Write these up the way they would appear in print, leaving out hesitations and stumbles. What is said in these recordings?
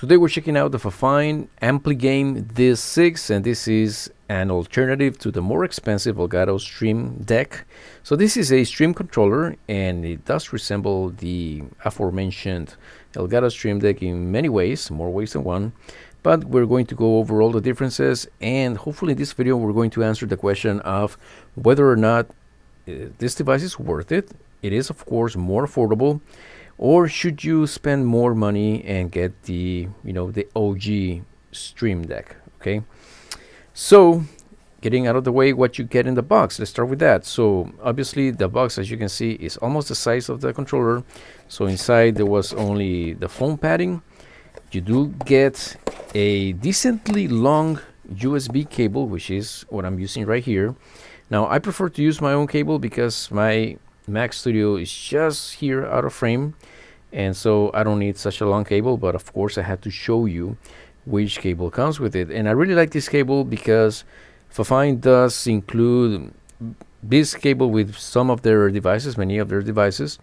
Today we're checking out the FIFINE AmpliGame D6, and this is an alternative to the more expensive Elgato Stream Deck. So this is a stream controller, and it does resemble the aforementioned Elgato Stream Deck in many ways, more ways than one. But we're going to go over all the differences, and hopefully in this video we're going to answer the question of whether or not this device is worth it. It is of course more affordable, or should you spend more money and get the the OG Stream Deck? Okay, so getting out of the way, what you get in the box, let's start with that. So obviously the box, as you can see, is almost the size of the controller. So inside there was only the foam padding. You do get a decently long USB cable, which is what I'm using right here. Now I prefer to use my own cable because my Mac Studio is just here out of frame, and so I don't need such a long cable, but of course I had to show you which cable comes with it. And I really like this cable because FIFINE does include this cable with some of their devices, many of their devices,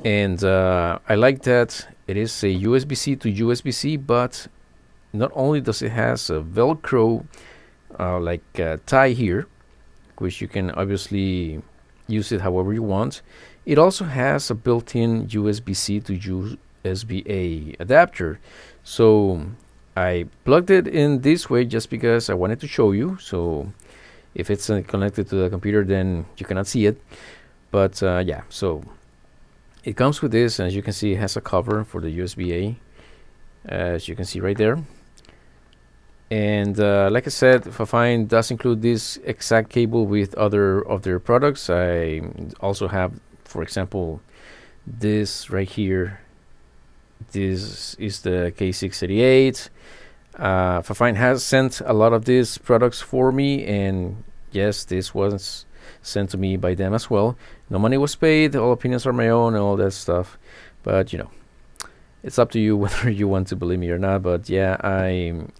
and I like that it is a USB-C to USB-C, but not only does it has a Velcro tie here, which you can obviously use it however you want. It also has a built-in USB-C to USB-A adapter. So I plugged it in this way just because I wanted to show you. So if it's connected to the computer, then you cannot see it. But yeah, so it comes with this, and as you can see, it has a cover for the USB-A, as you can see right there. And like I said, FIFINE does include this exact cable with other of their products. I also have, for example, this right here. This is the K688. FIFINE has sent a lot of these products for me, and yes, this was sent to me by them as well. No money was paid, all opinions are my own and all that stuff, but it's up to you whether you want to believe me or not. But yeah,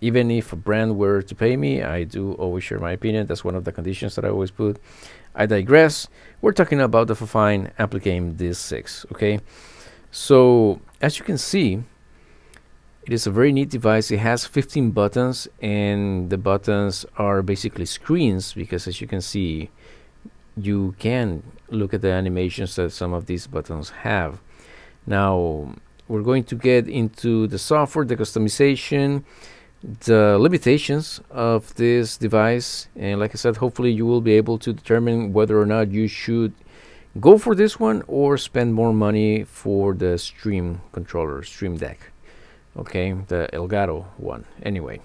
even if a brand were to pay me, I do always share my opinion. That's one of the conditions that I always put. I digress. We're talking about the FIFINE AmpliGame D6. Okay, so as you can see, it is a very neat device. It has 15 buttons, and the buttons are basically screens, because as you can see, you can look at the animations that some of these buttons have. Now we're going to get into the software, the customization, the limitations of this device, and like I said, hopefully you will be able to determine whether or not you should go for this one or spend more money for the Stream controller, Stream Deck. Okay, the Elgato one. Anyway,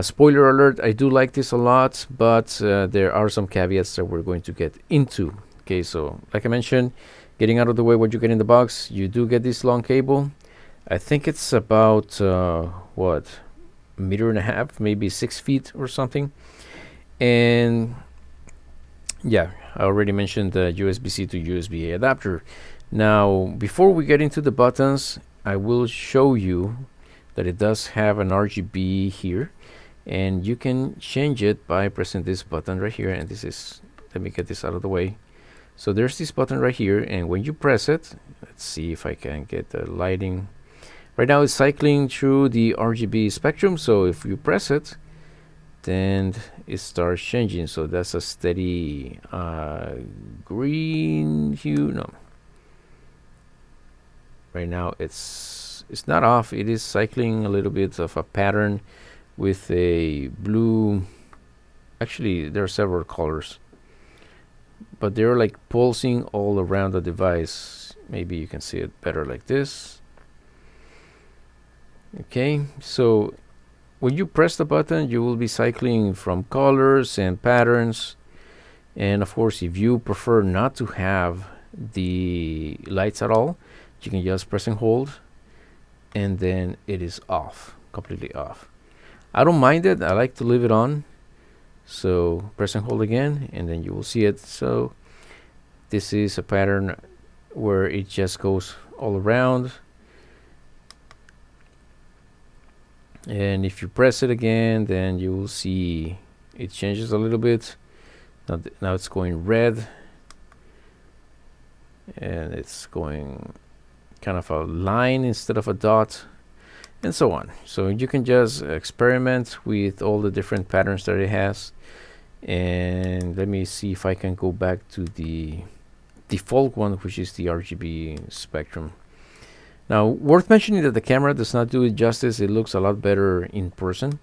spoiler alert, I do like this a lot, but there are some caveats that we're going to get into. Okay, so like I mentioned, getting out of the way, what you get in the box, you do get this long cable. I think it's about what, a meter and a half, maybe 6 feet or something. And yeah, I already mentioned the USB-C to USB-A adapter. Now before we get into the buttons, I will show you that it does have an RGB here, and you can change it by pressing this button right here. And this is, let me get this out of the way. So there's this button right here, and when you press it, let's see if I can get the lighting. Right now it's cycling through the RGB spectrum, so if you press it, then it starts changing. So that's a steady green hue. No, right now it's not off. It is cycling a little bit of a pattern with a blue. Actually, there are several colors, but they're like pulsing all around the device. Maybe you can see it better like this. Okay, so when you press the button, you will be cycling from colors and patterns. And of course, if you prefer not to have the lights at all, you can just press and hold, and then it is off, completely off. I don't mind it. I like to leave it on. So press and hold again, and then you will see it. So this is a pattern where it just goes all around. And if you press it again, then you will see it changes a little bit. Now it's going red, and it's going kind of a line instead of a dot. and so on. So you can just experiment with all the different patterns that it has. And let me see if I can go back to the default one, which is the RGB spectrum. Now, worth mentioning that the camera does not do it justice. It looks a lot better in person.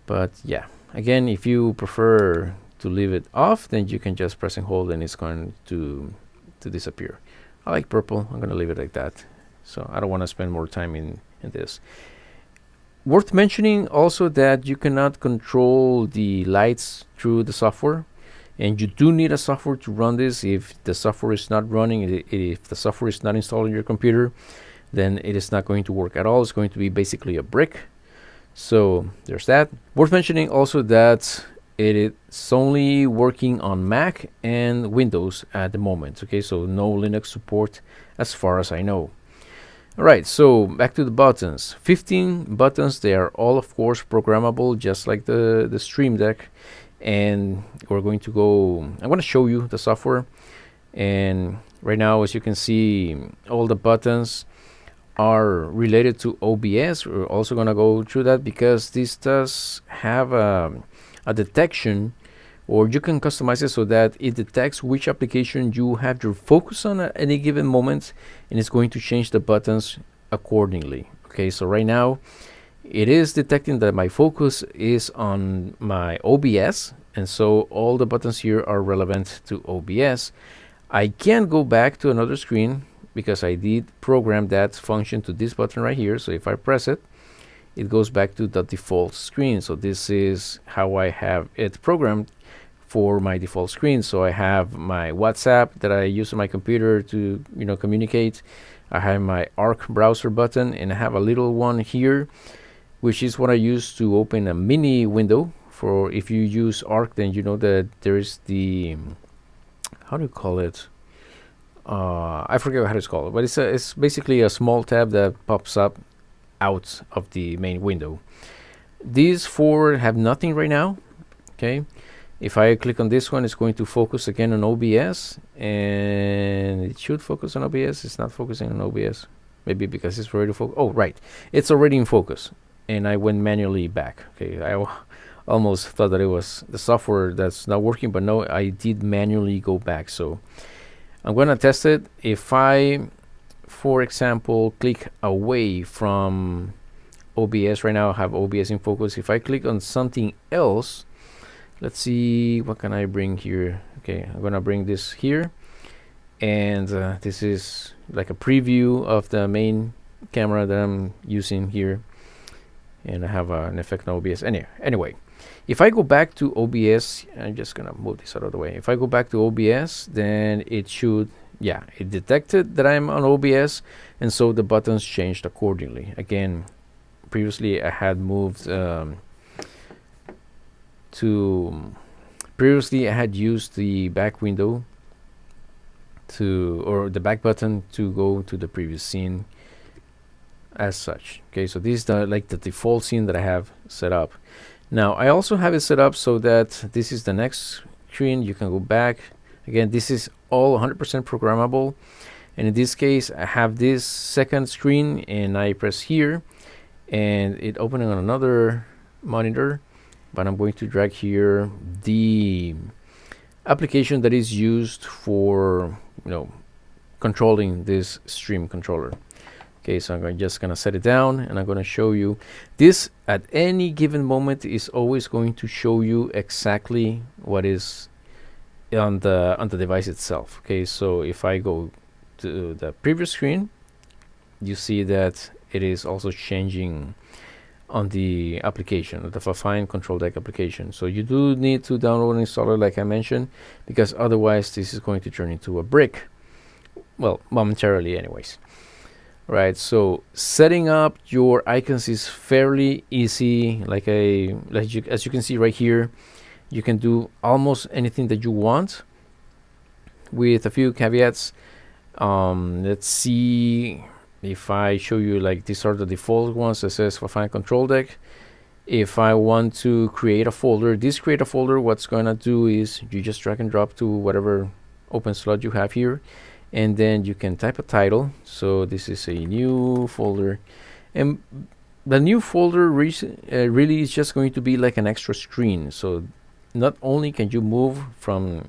But yeah, again, if you prefer to leave it off, then you can just press and hold and it's going to disappear. I like purple. I'm going to leave it like that. So I don't want to spend more time in this. Worth mentioning also that you cannot control the lights through the software, and you do need a software to run this. If the software is not running, if the software is not installed on your computer, then it is not going to work at all. It's going to be basically a brick. So there's that. Worth mentioning also that it is only working on Mac and Windows at the moment. Okay, so no Linux support as far as I know. Alright, so back to the buttons. 15 buttons. They are all, of course, programmable, just like the Stream Deck. And we're going to go, I'm going to show you the software. And right now, as you can see, all the buttons are related to OBS. We're also going to go through that because this does have a detection, or you can customize it so that it detects which application you have your focus on at any given moment, and it's going to change the buttons accordingly. Okay, so right now it is detecting that my focus is on my OBS, and so all the buttons here are relevant to OBS. I can go back to another screen because I did program that function to this button right here. So if I press it, it goes back to the default screen. So this is how I have it programmed for my default screen. So I have my WhatsApp that I use on my computer to communicate. I have my Arc browser button, and I have a little one here, which is what I use to open a mini window. For if you use Arc, then you know that there is the, how do you call it? I forget how it's called, but it's basically a small tab that pops up out of the main window. These four have nothing right now. Okay, if I click on this one, it's going to focus again on OBS, and it should focus on OBS. It's not focusing on OBS, maybe because it's already focused. Oh, right, it's already in focus, and I went manually back. Okay, I almost thought that it was the software that's not working, but no, I did manually go back. So I'm going to test it. If I, for example, click away from OBS, right now I have OBS in focus. If I click on something else, let's see, what can I bring here? Okay, I'm going to bring this here. And this is like a preview of the main camera that I'm using here. And I have an effect on OBS. Anyway, if I go back to OBS, I'm just going to move this out of the way. If I go back to OBS, then it should, yeah, it detected that I'm on OBS, and so the buttons changed accordingly. Again, previously I had moved previously I had used the back window or the back button to go to the previous scene as such. Okay, so this is like the default scene that I have set up. Now I also have it set up so that this is the next screen. You can go back. Again, this is all 100% programmable, and in this case I have this second screen, and I press here and it opening on another monitor, but I'm going to drag here the application that is used for controlling this stream controller. Okay, so I'm just gonna set it down, and I'm gonna show you this. At any given moment is always going to show you exactly what is on the device itself. Okay, so if I go to the previous screen, you see that it is also changing on the application, the FIFINE Control Deck application. So you do need to download and install it, like I mentioned, because otherwise this is going to turn into a brick. Well, momentarily anyways. Right, so setting up your icons is fairly easy. As you can see right here, you can do almost anything that you want, with a few caveats. Let's see if I show you, like, these are the default ones that says FIFINE Control Deck. If I want to create a folder, create a folder, what's gonna do is you just drag and drop to whatever open slot you have here, and then you can type a title. So this is a new folder, And the new folder really is just going to be like an extra screen. So not only can you move from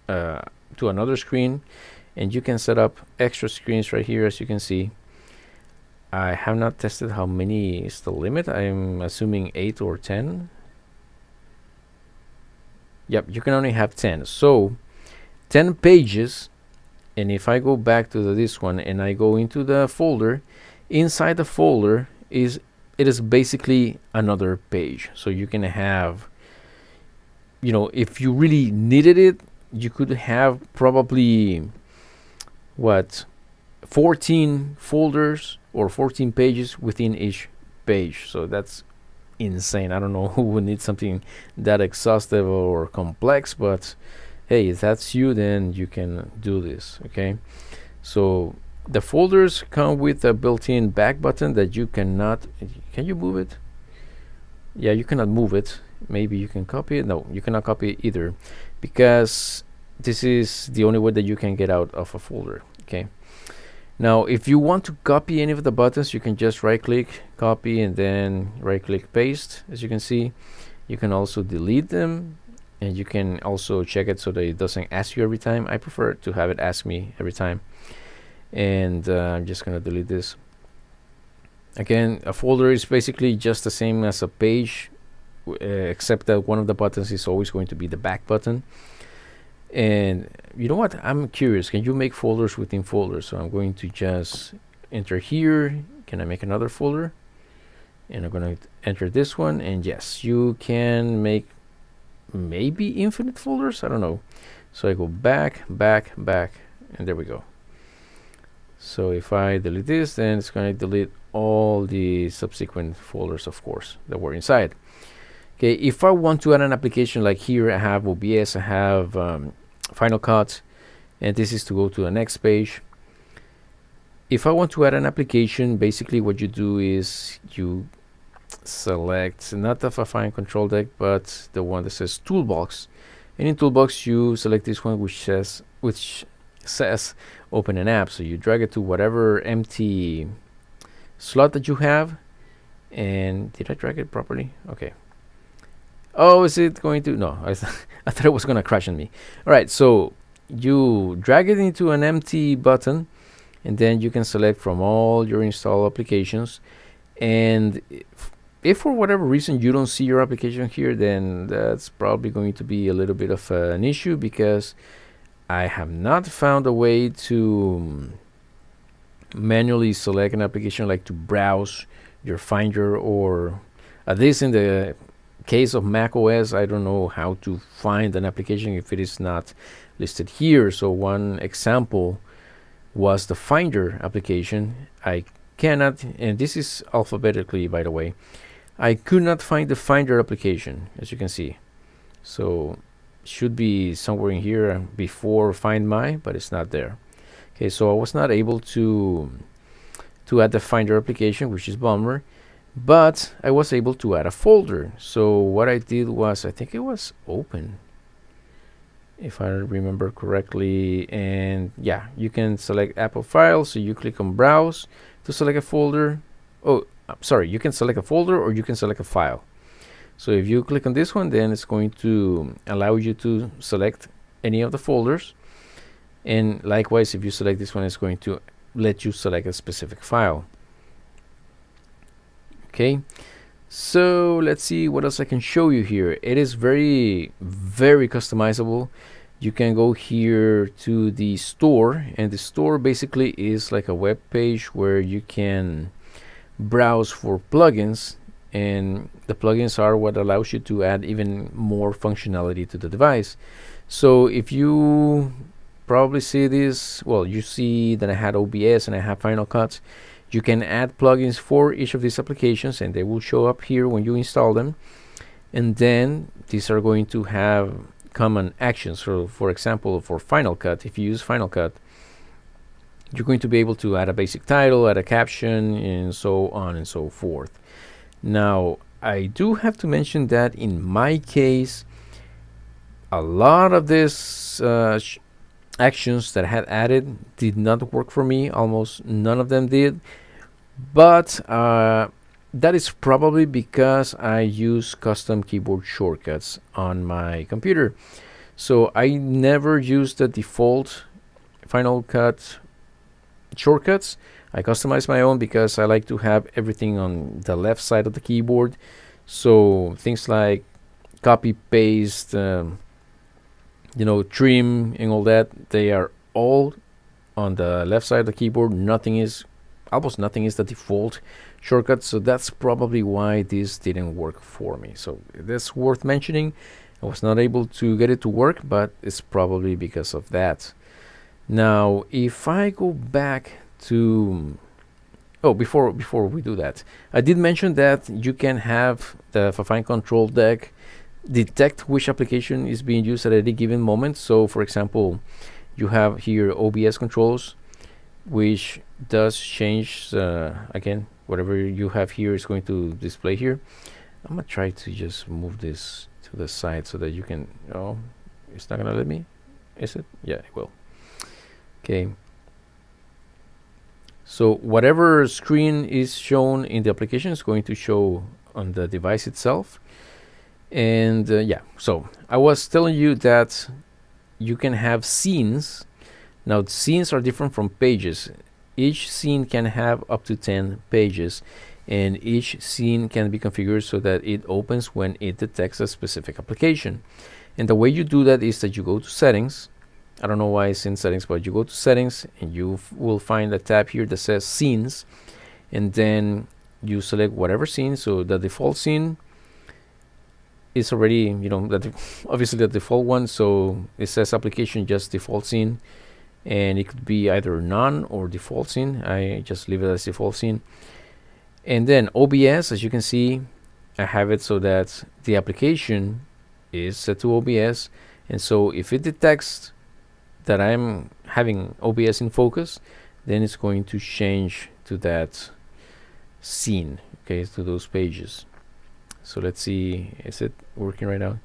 to another screen, and you can set up extra screens right here, as you can see. I have not tested how many is the limit. I'm assuming 8 or 10. Yep, you can only have 10. So 10 pages. And if I go back to this one and I go into the folder, inside the folder it is basically another page. So you can have, you know, if you really needed it, you could have probably what, 14 folders or 14 pages within each page. So that's insane. I don't know who would need something that exhaustive or complex, but hey, if that's you, then you can do this. Okay, so the folders come with a built-in back button that you cannot, can you move it? Yeah, you cannot move it. Maybe you can copy it. No, you cannot copy it either, because this is the only way that you can get out of a folder. Okay, now if you want to copy any of the buttons, you can just right click, copy, and then right click, paste. As you can see, you can also delete them, and you can also check it so that it doesn't ask you every time. I prefer to have it ask me every time. And I'm just gonna delete this. Again, a folder is basically just the same as a page, except that one of the buttons is always going to be the back button. And you know what, I'm curious, can you make folders within folders? So I'm going to just enter here. Can I make another folder? And I'm going to enter this one, and yes, you can make maybe infinite folders, I don't know. So I go back, back, back, and there we go. So if I delete this, then it's going to delete all the subsequent folders, of course, that were inside. Okay, if I want to add an application, like here I have OBS, I have Final Cut, and this is to go to the next page. If I want to add an application, basically what you do is you select not the FIFINE control deck, but the one that says Toolbox, and in Toolbox you select this one which says open an app. So you drag it to whatever empty slot that you have. And did I drag it properly? Okay. Oh, is it going to? No, I thought it was going to crash on me. All right, so you drag it into an empty button, and then you can select from all your installed applications. And if for whatever reason you don't see your application here, then that's probably going to be a little bit of an issue, because I have not found a way to manually select an application, like to browse your Finder, or at least in the case of macOS, I don't know how to find an application if it is not listed here. So one example was the Finder application. I cannot, and this is alphabetically, by the way, I could not find the Finder application, as you can see. So should be somewhere in here before Find My, but it's not there. Okay, so I was not able to add the Finder application, which is bummer, but I was able to add a folder. So what I did was, I think it was open, if I remember correctly, and yeah, you can select Apple Files. So you click on Browse to select a folder. Oh, sorry, you can select a folder or you can select a file. So if you click on this one, then it's going to allow you to select any of the folders. And likewise, if you select this one, it's going to let you select a specific file. Okay, so let's see what else I can show you here. It is very, very customizable. You can go here to the store, and the store basically is like a web page where you can browse for plugins, and the plugins are what allows you to add even more functionality to the device. So if you probably see this, well, you see that I had OBS and I have Final Cut. You can add plugins for each of these applications, and they will show up here when you install them. And then these are going to have common actions. So for example, for Final Cut, if you use Final Cut, you're going to be able to add a basic title, add a caption, and so on and so forth. Now, I do have to mention that in my case, a lot of this actions that I had added did not work for me. Almost none of them did. but that is probably because I use custom keyboard shortcuts on my computer. So I never use the default Final Cut shortcuts. I customize my own because I like to have everything on the left side of the keyboard. So things like copy, paste, trim and all that, they are all on the left side of the keyboard. Almost nothing is the default shortcut. So that's probably why this didn't work for me. So that's worth mentioning. I was not able to get it to work, but it's probably because of that. Now, if I go back to before we do that, I did mention that you can have the FIFINE control deck detect which application is being used at any given moment. So, for example, you have here OBS controls, which does change again. Whatever you have here is going to display here. I'm gonna try to just move this to the side so that you can. Oh, it's not gonna let me. Is it? Yeah, it will. Okay. So whatever screen is shown in the application is going to show on the device itself. And yeah, so I was telling you that you can have scenes. Now, scenes are different from pages. Each scene can have up to 10 pages, and each scene can be configured so that it opens when it detects a specific application. And the way you do that is that you go to settings. I don't know why it's in settings, but you go to settings and you will find a tab here that says scenes, and then you select whatever scene. So the default scene is already, obviously the default one. So it says application just default scene, and it could be either none or default scene. I just leave it as default scene. And then OBS, as you can see, I have it so that the application is set to OBS, and so if it detects that I'm having OBS in focus, then it's going to change to that scene, okay, to those pages. So let's see, is it working right now?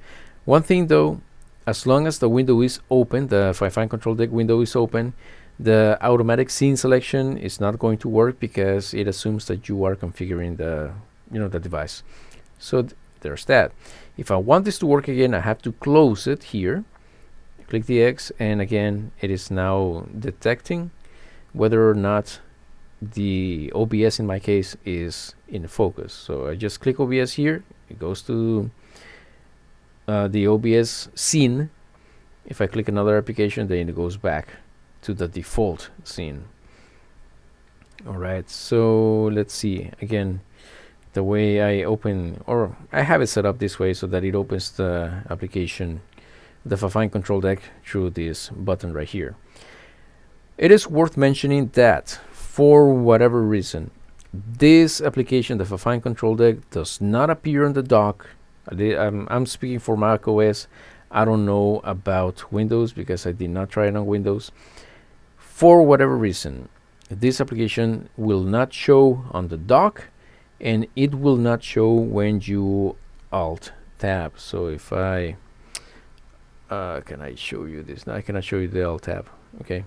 One thing though, as long as the window is open, the FIFINE control deck window is open, the automatic scene selection is not going to work because it assumes that you are configuring the device. So there's that. If I want this to work again, I have to close it here. Click the X, and again it is now detecting whether or not the OBS in my case is in focus. So I just click OBS here, it goes to the OBS scene. If I click another application, then it goes back to the default scene. Alright, so let's see again the way I open, or I have it set up this way so that it opens the application, the FIFINE control deck, through this button right here. It is worth mentioning that for whatever reason, this application, the FIFINE control deck, does not appear on the dock. I'm speaking for macOS. I don't know about Windows because I did not try it on Windows. For whatever reason, this application will not show on the dock, and it will not show when you Alt Tab. So if I can I show you this? No, I cannot show you the Alt Tab. Okay.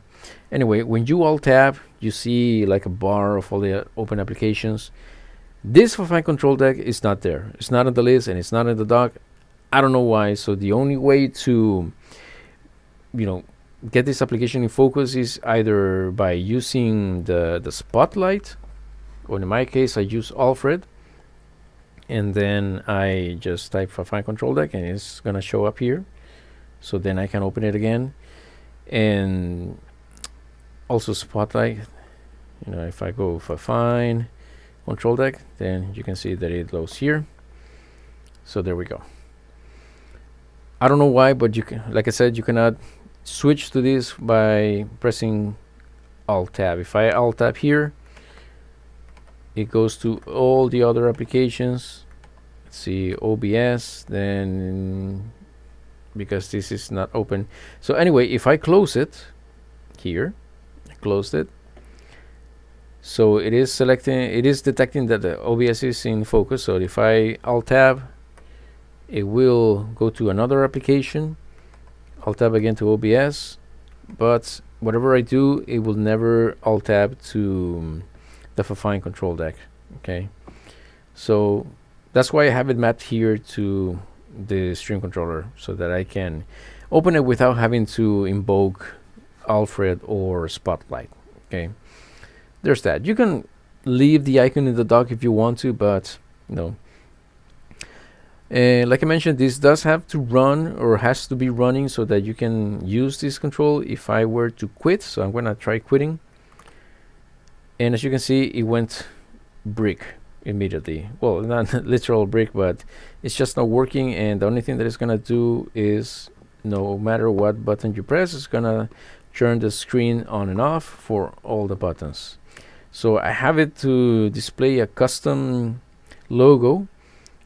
Anyway, when you Alt Tab, you see like a bar of all the open applications. This FIFINE control deck is not there. It's not on the list, and it's not in the dock. I don't know why. So the only way to, get this application in focus is either by using the spotlight, or in my case, I use Alfred, and then I just type FIFINE control deck, and it's gonna show up here. So then I can open it again, and also spotlight. If I go FIFINE control deck, then you can see that it loads here. So there we go. I don't know why, but you can, like I said, you cannot switch to this by pressing Alt Tab. If I Alt Tab here, it goes to all the other applications. Let's see, OBS, then because this is not open. So anyway, if I close it here, I closed it. So it is detecting that the OBS is in focus. So if I Alt Tab, it will go to another application. Alt Tab again to OBS, but whatever I do, it will never Alt Tab to the FIFINE control deck. Okay, so that's why I have it mapped here to the stream controller, so that I can open it without having to invoke Alfred or Spotlight. Okay, there's that. You can leave the icon in the dock if you want to, but no. And like I mentioned, this does have to run, or has to be running, so that you can use this control if I were to quit. So I'm gonna try quitting, and as you can see, it went brick immediately. Well, not literal brick, but it's just not working, and the only thing that it's gonna do is, no matter what button you press, it's gonna turn the screen on and off for all the buttons. So I have it to display a custom logo.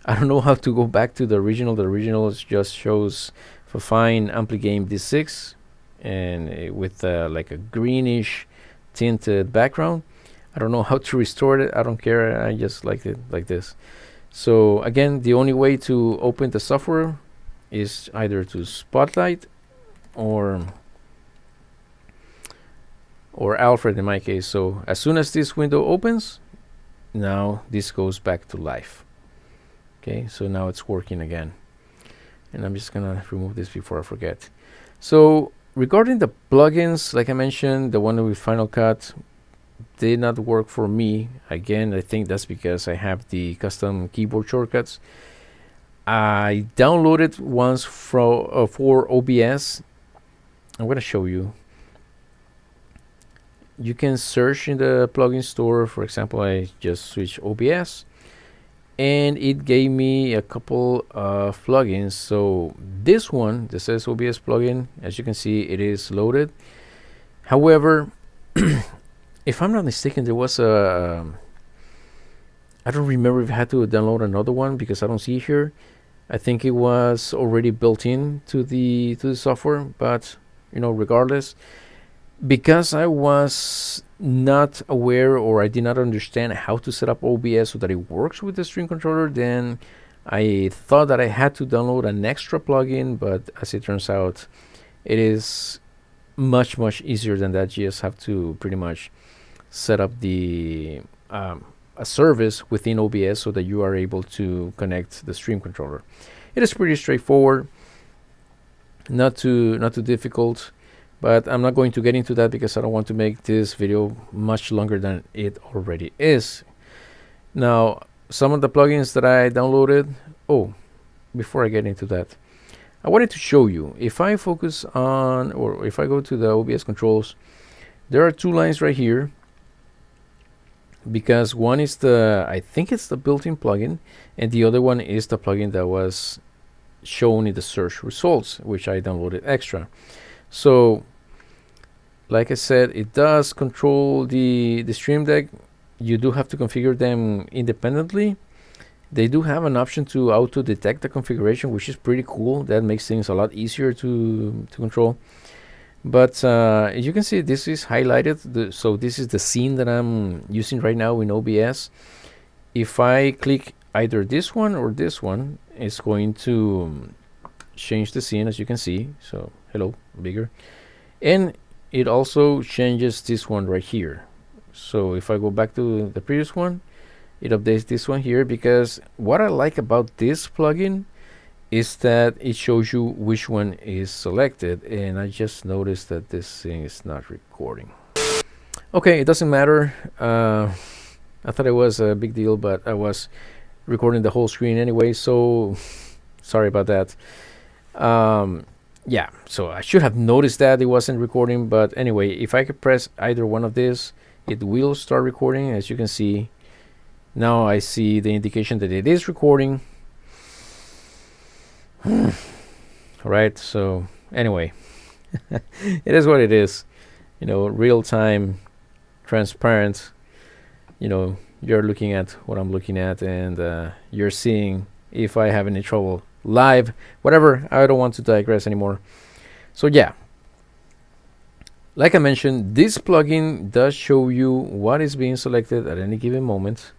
I don't know how to go back to the original. The original just shows FIFINE AmpliGame D6, and with like a greenish tinted background. I don't know how to restore it. I don't care. I just like it like this. So again, the only way to open the software is either to Spotlight or Alfred in my case. So as soon as this window opens, now this goes back to life. Okay, so now it's working again, and I'm just gonna remove this before I forget. So regarding the plugins, like I mentioned, the one with Final Cut did not work for me. Again, I think that's because I have the custom keyboard shortcuts. I downloaded once for OBS. I'm gonna show you. You can search in the plugin store. For example, I just switched OBS, and it gave me a couple of plugins. So this one, this says OBS plugin, as you can see, it is loaded. However, if I'm not mistaken, there was a I don't remember if I had to download another one, because I don't see it here. I think it was already built in to the software, but you know, regardless, because I was not aware, or I did not understand how to set up OBS so that it works with the stream controller, then I thought that I had to download an extra plugin, but as it turns out, it is much easier than that. You just have to pretty much set up the a service within OBS so that you are able to connect the stream controller. It is pretty straightforward, not too difficult, but I'm not going to get into that because I don't want to make this video much longer than it already is. Now, some of the plugins that I downloaded, before I get into that, I wanted to show you, if I focus on, or if I go to the OBS controls, there are two lines right here, because one is the, I think it's the built-in plugin, and the other one is the plugin that was shown in the search results, which I downloaded extra. So like I said, it does control the Stream Deck. You do have to configure them independently. They do have an option to auto detect the configuration, which is pretty cool. That makes things a lot easier to control. But as you can see, this is highlighted. So this is the scene that I'm using right now in OBS. If I click either this one or this one, it's going to change the scene, as you can see. So hello, bigger. And it also changes this one right here. So if I go back to the previous one, it updates this one here, because what I like about this plugin is that it shows you which one is selected, and I just noticed that this thing is not recording. Okay, it doesn't matter. I thought it was a big deal, but I was recording the whole screen anyway, so sorry about that. Yeah, so I should have noticed that it wasn't recording, but anyway, if I could press either one of these, it will start recording. As you can see, now I see the indication that it is recording. Alright, so anyway, it is what it is, you know, real-time, transparent. You know, you're looking at what I'm looking at, and you're seeing if I have any trouble live, whatever. I don't want to digress anymore. So yeah, like I mentioned, this plugin does show you what is being selected at any given moment.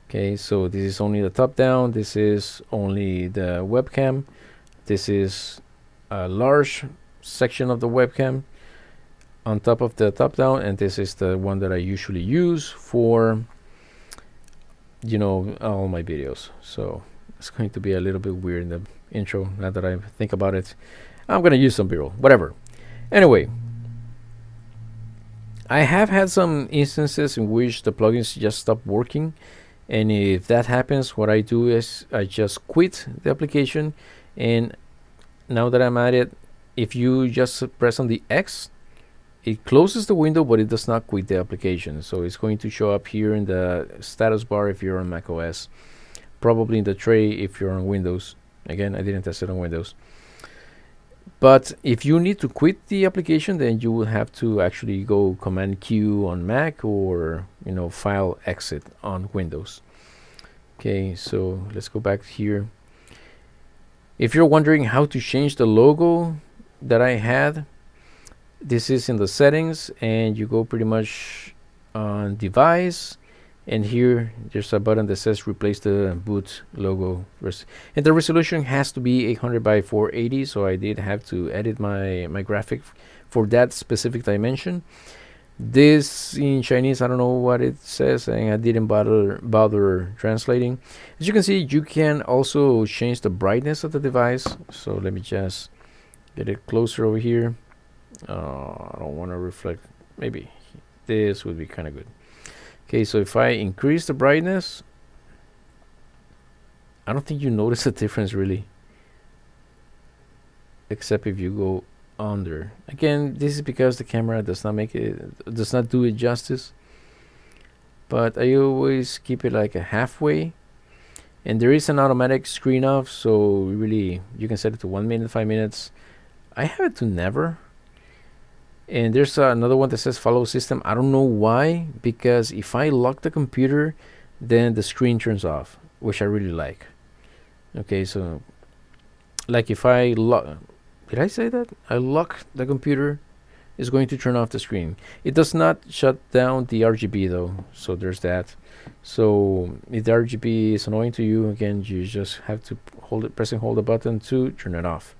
Okay, so this is only the top down, this is only the webcam, this is a large section of the webcam. on top of the top down, and this is the one that I usually use for, you know, all my videos. So it's going to be a little bit weird in the intro. Now that I think about it, I'm gonna use some B-roll, whatever. Anyway, I have had some instances in which the plugins just stop working, and if that happens, what I do is I just quit the application. And now that I'm at it, if you just press on the X, it closes the window, but it does not quit the application. So it's going to show up here in the status bar if you're on macOS, probably in the tray if you're on Windows. Again, I didn't test it on Windows. But if you need to quit the application, then you will have to actually go Command Q on Mac, or, you know, File Exit on Windows. Okay, so let's go back here. If you're wondering how to change the logo that I had, this is in the settings, and you go pretty much on device, and here there's a button that says replace the boot logo, and the resolution has to be 800 by 480. So I did have to edit my graphic for that specific dimension. This in Chinese, I don't know what it says, and I didn't bother translating. As you can see, you can also change the brightness of the device. So let me just get it closer over here. I don't want to reflect. Maybe this would be kind of good. Okay, so if I increase the brightness, I don't think you notice a difference really, except if you go under. Again, this is because the camera does not do it justice, but I always keep it like a halfway. And there is an automatic screen off, so really you can set it to 1 minute, 5 minutes. I have it to never. And there's another one that says follow system. I don't know why, because if I lock the computer, then the screen turns off, which I really like. Okay, so like if I lock, did I say that? I lock the computer, it's going to turn off the screen. It does not shut down the RGB though, so there's that. So if the RGB is annoying to you, again, you just have to press and hold the button to turn it off.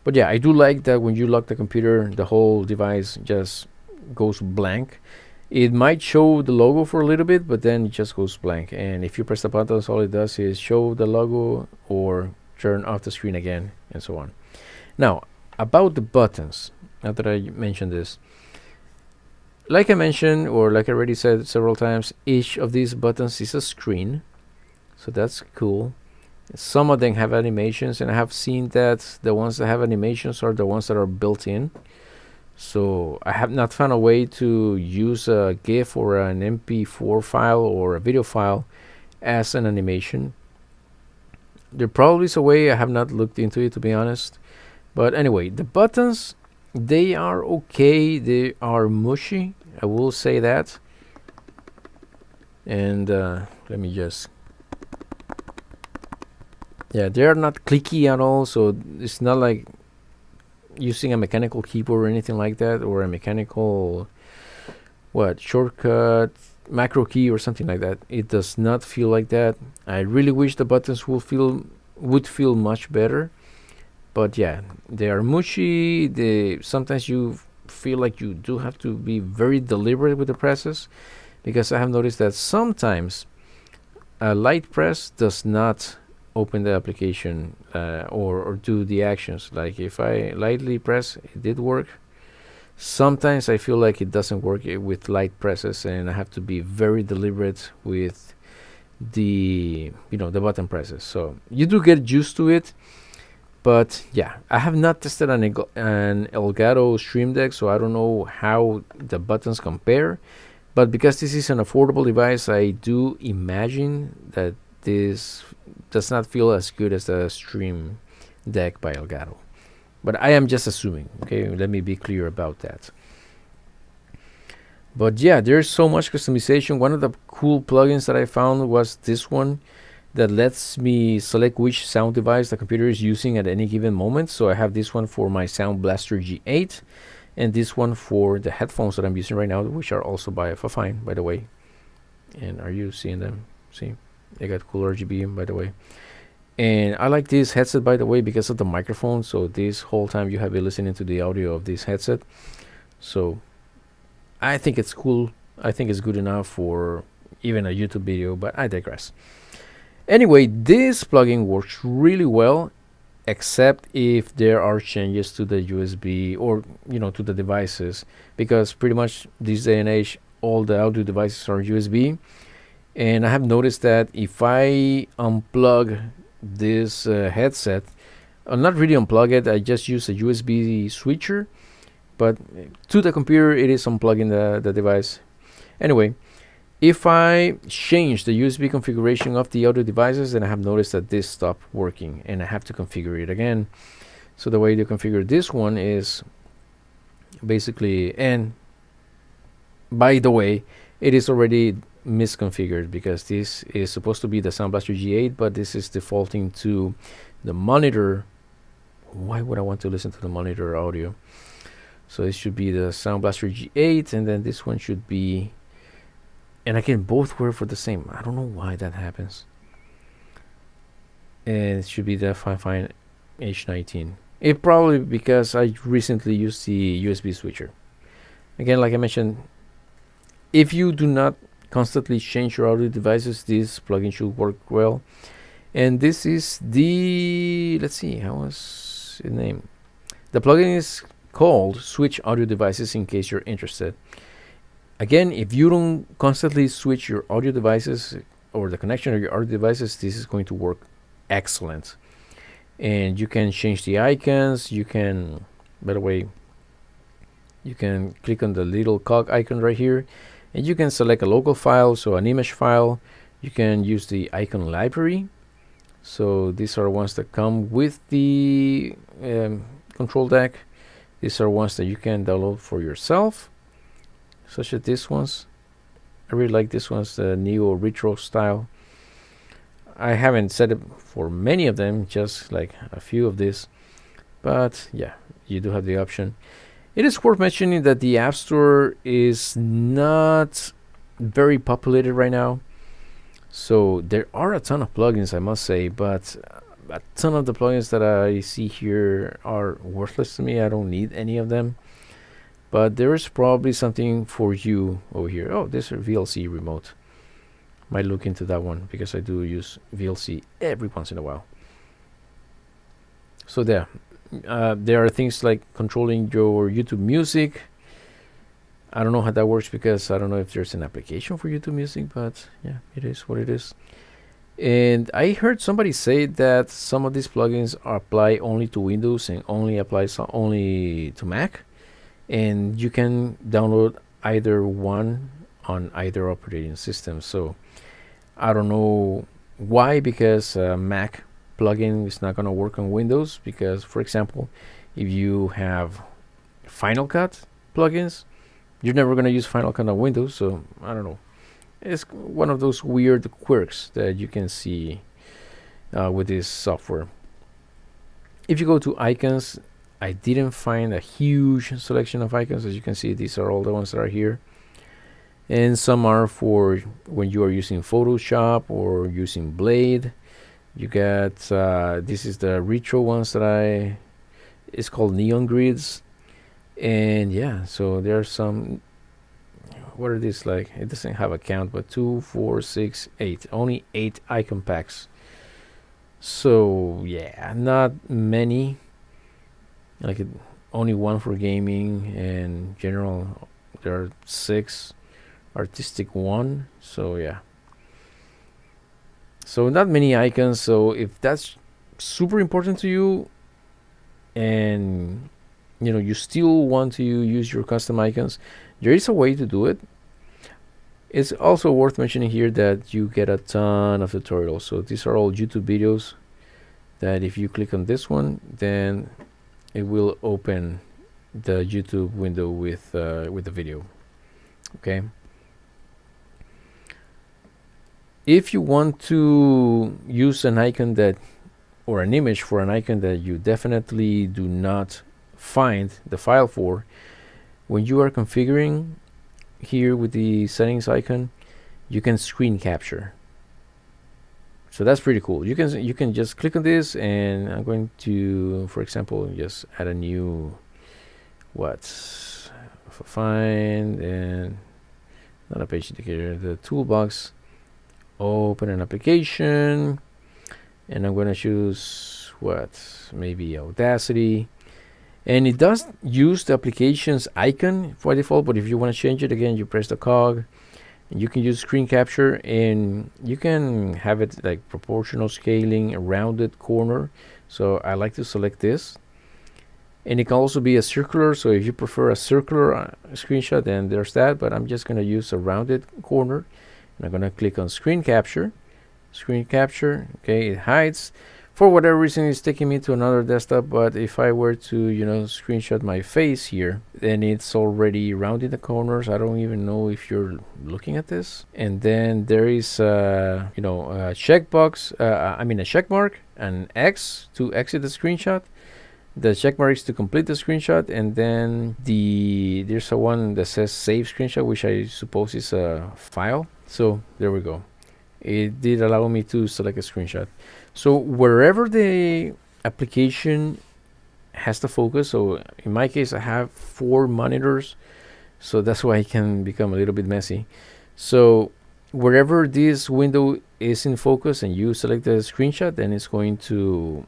But yeah, I do like that when you lock the computer, the whole device just goes blank. It might show the logo for a little bit, but then it just goes blank. And if you press the buttons, all it does is show the logo or turn off the screen again, and so on. Now, about the buttons, now that I mentioned this, like I mentioned, or like I already said several times, each of these buttons is a screen. So that's cool. Some of them have animations, and I have seen that the ones that have animations are the ones that are built in. So I have not found a way to use a GIF or an MP4 file or a video file as an animation. There probably is a way. I have not looked into it, to be honest. But anyway, the buttons, they are okay. They are mushy, I will say that. And let me just, yeah, they are not clicky at all, so it's not like using a mechanical keyboard or anything like that, or a mechanical shortcut macro key or something like that. It does not feel like that. I really wish the buttons would feel much better, but yeah, they are mushy. Sometimes you feel like you do have to be very deliberate with the presses, because I have noticed that sometimes a light press does not open the application or do the actions. Like if I lightly press, it did work. Sometimes I feel like it doesn't work with light presses, and I have to be very deliberate with the the button presses. So you do get used to it. But yeah, I have not tested an Elgato Stream Deck, so I don't know how the buttons compare. But because this is an affordable device, I do imagine that this does not feel as good as the Stream Deck by Elgato. But I am just assuming, okay? Let me be clear about that. But yeah, there's so much customization. One of the cool plugins that I found was this one that lets me select which sound device the computer is using at any given moment. So I have this one for my Sound Blaster G8, and this one for the headphones that I'm using right now, which are also by FIFINE, by the way. And are you seeing them? See, they got cool RGB, by the way. And I like this headset, by the way, because of the microphone. So this whole time you have been listening to the audio of this headset. So I think it's cool. I think it's good enough for even a YouTube video, but I digress. Anyway, this plugin works really well, except if there are changes to the USB or to the devices, because pretty much this day and age all the audio devices are USB, and I have noticed that if I unplug this headset, not really unplug it, I just use a USB switcher, but to the computer it is unplugging the device. Anyway, if I change the USB configuration of the audio devices, then I have noticed that this stopped working and I have to configure it again. So the way to configure this one is basically, and by the way, it is already misconfigured because this is supposed to be the Sound Blaster G8, but this is defaulting to the monitor. Why would I want to listen to the monitor audio? So it should be the Sound Blaster G8, and then this one should be, and again, both work for the same. I don't know why that happens. And it should be the FIFINE H19. It probably because I recently used the USB switcher. Again, like I mentioned, if you do not constantly change your audio devices, this plugin should work well. And this is the, let's see, how was the name? The plugin is called Switch Audio Devices, in case you're interested. Again, if you don't constantly switch your audio devices or the connection of your audio devices, this is going to work excellent. And you can change the icons. You can, by the way, you can click on the little cog icon right here, and you can select a local file, so an image file. You can use the icon library. So these are ones that come with the control deck. These are ones that you can download for yourself, such as these ones. I really like this one's the neo retro style. I haven't set it for many of them, just like a few of these, but yeah, you do have the option. It is worth mentioning that the App Store is not very populated right now, so there are a ton of plugins, I must say, but a ton of the plugins that I see here are worthless to me. I don't need any of them, but there is probably something for you over here. Oh, this is VLC remote. Might look into that one because I do use VLC every once in a while. So there are things like controlling your YouTube music. I don't know how that works because I don't know if there's an application for YouTube music, but yeah, it is what it is. And I heard somebody say that some of these plugins apply only to Windows and only applies only to Mac, and you can download either one on either operating system. So I don't know why, because Mac plugin is not going to work on Windows, because for example, if you have Final Cut plugins, you're never going to use Final Cut on Windows. So I don't know, it's one of those weird quirks that you can see with this software. If you go to icons, I didn't find a huge selection of icons. As you can see, these are all the ones that are here, and some are for when you are using Photoshop or using Blade. You got this is the retro ones that it's called neon grids, and yeah, so there are some. What are these like? It doesn't have a count, but 2, 4, 6, 8, only 8 icon packs. So yeah, not many. Like only one for gaming, and general there are 6, artistic 1. So yeah, so not many icons. So if that's super important to you, and you still want to use your custom icons, there is a way to do it. It's also worth mentioning here that you get a ton of tutorials. So these are all YouTube videos that if you click on this one, then it will open the YouTube window with the video. Okay. If you want to use an icon that, or an image for an icon that you definitely do not find the file for, when you are configuring here with the settings icon, you can screen capture. So that's pretty cool. You can just click on this, and I'm going to, for example, just add a new find and not a page indicator, the toolbox, open an application, and I'm going to choose what, maybe Audacity. And it does use the application's icon by default, but if you want to change it, again, you press the cog, and you can use screen capture, and you can have it like proportional scaling, a rounded corner. So I like to select this. And it can also be a circular, so if you prefer a circular screenshot, then there's that, but I'm just going to use a rounded corner. And I'm going to click on screen capture. Screen capture, okay, it hides. For whatever reason, it's taking me to another desktop, but if I were to, screenshot my face here, then it's already rounding the corners. I don't even know if you're looking at this. And then there is, a checkbox, a check mark, an X to exit the screenshot. The check mark is to complete the screenshot, and then there's a one that says save screenshot, which I suppose is a file. So there we go. It did allow me to select a screenshot. So wherever the application has the focus, so in my case I have 4 monitors, so that's why it can become a little bit messy. So wherever this window is in focus and you select the screenshot, then it's going to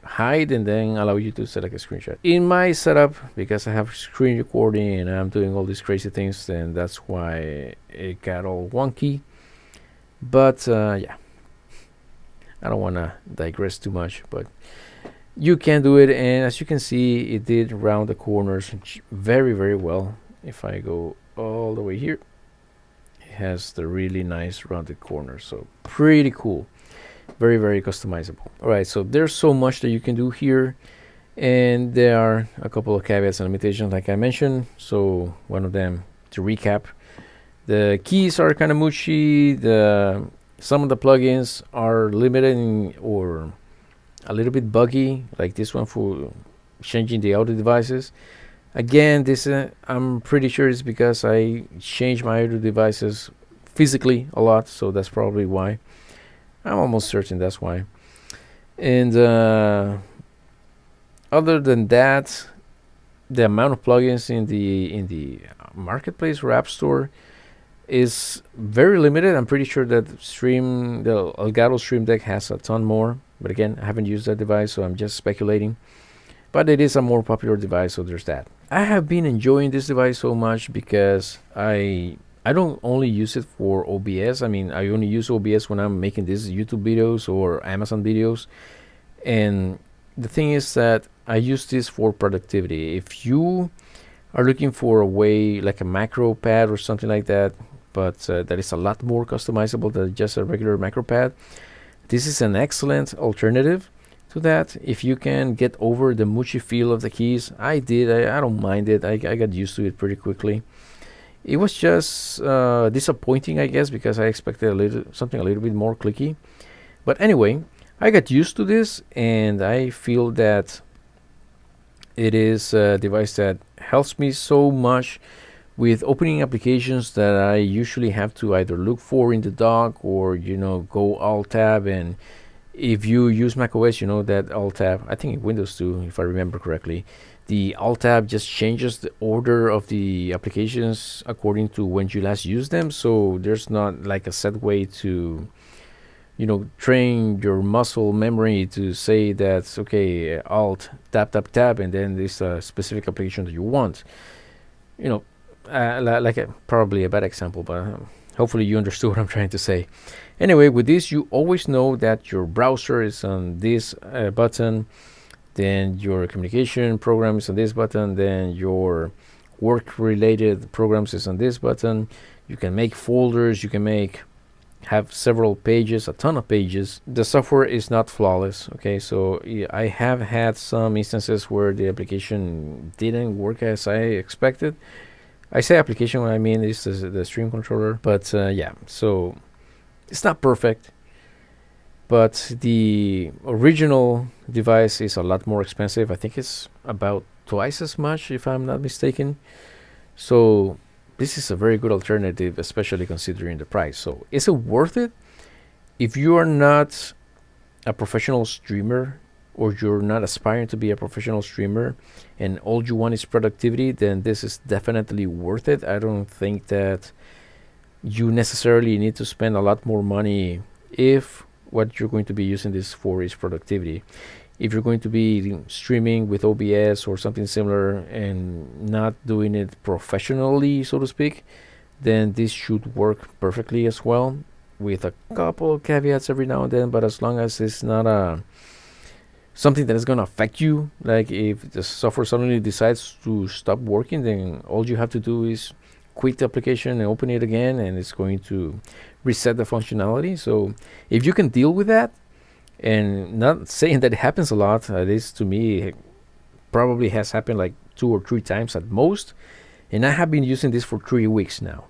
hide and then allow you to select a screenshot. In my setup, because I have screen recording and I'm doing all these crazy things, then that's why it got all wonky. But yeah, I don't want to digress too much, but you can do it, and as you can see, it did round the corners very, very well. If I go all the way here, it has the really nice rounded corners, so pretty cool. Very, very customizable. All right, so there's so much that you can do here, and there are a couple of caveats and limitations like I mentioned. So one of them, to recap, the keys are kind of mushy. Some of the plugins are limited or a little bit buggy, like this one for changing the audio devices. Again, this I'm pretty sure it's because I changed my audio devices physically a lot, so that's probably why. I'm almost certain that's why. And other than that, the amount of plugins in the marketplace or app store is very limited. I'm pretty sure that the Elgato Stream Deck has a ton more, but again, I haven't used that device, so I'm just speculating. But it is a more popular device, so there's that. I have been enjoying this device so much because I don't only use it for OBS. I mean, I only use OBS when I'm making these YouTube videos or Amazon videos. And the thing is that I use this for productivity. If you are looking for a way like a macro pad or something like that, but that is a lot more customizable than just a regular macro pad, this is an excellent alternative to that. If you can get over the mushy feel of the keys, I don't mind it. I got used to it pretty quickly. It was just disappointing, I guess, because I expected something a little bit more clicky. But anyway, I got used to this, and I feel that it is a device that helps me so much with opening applications that I usually have to either look for in the dock or go Alt Tab. And if you use macOS, you know that Alt Tab, I think in Windows too, if I remember correctly, the Alt Tab just changes the order of the applications according to when you last used them. So there's not like a set way to train your muscle memory to say that's okay, Alt tab tab tab, and then this specific application that you want. Probably a bad example, but hopefully you understood what I'm trying to say. Anyway, with this, you always know that your browser is on this button, then your communication program is on this button, then your work-related programs is on this button. You can make folders, you can have several pages, a ton of pages. The software is not flawless, okay? So I have had some instances where the application didn't work as I expected. I say application, what I mean is the stream controller, but yeah, so it's not perfect, but the original device is a lot more expensive. I think it's about twice as much, if I'm not mistaken. So this is a very good alternative, especially considering the price. So is it worth it? If you are not a professional streamer or you're not aspiring to be a professional streamer and all you want is productivity, then this is definitely worth it. I don't think that you necessarily need to spend a lot more money if what you're going to be using this for is productivity. If you're going to be streaming with OBS or something similar and not doing it professionally, so to speak, then this should work perfectly as well, with a couple of caveats every now and then. But as long as it's not something that is going to affect you, like if the software suddenly decides to stop working, then all you have to do is quit the application and open it again, and it's going to reset the functionality. So if you can deal with that, and not saying that it happens a lot, this to me probably has happened like 2 or 3 times at most, and I have been using this for 3 weeks now.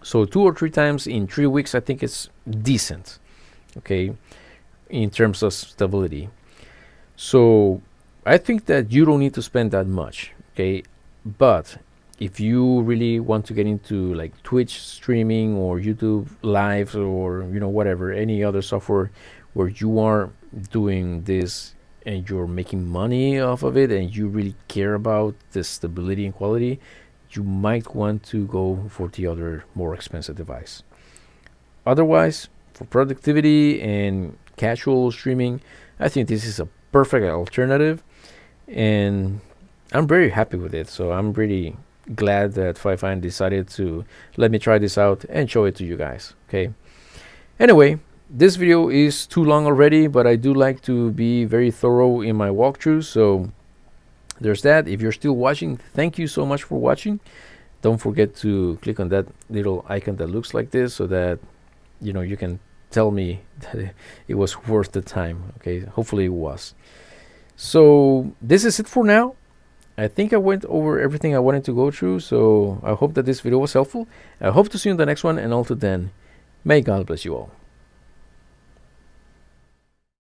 So 2 or 3 times in 3 weeks, I think it's decent, okay, in terms of stability. So I think that you don't need to spend that much, okay? But if you really want to get into like Twitch streaming or YouTube live, or whatever, any other software where you are doing this and you're making money off of it, and you really care about the stability and quality, you might want to go for the other more expensive device. Otherwise, for productivity and casual streaming, I think this is a perfect alternative, and I'm very happy with it. So I'm really glad that FIFINE decided to let me try this out and show it to you guys. Okay. Anyway, this video is too long already, but I do like to be very thorough in my walkthroughs, so there's that. If you're still watching, thank you so much for watching. Don't forget to click on that little icon that looks like this, so that you can tell me that it was worth the time. Okay, hopefully it was. So this is it for now. I think I went over everything I wanted to go through, so I hope that this video was helpful. I hope to see you in the next one, and until then, may God bless you all.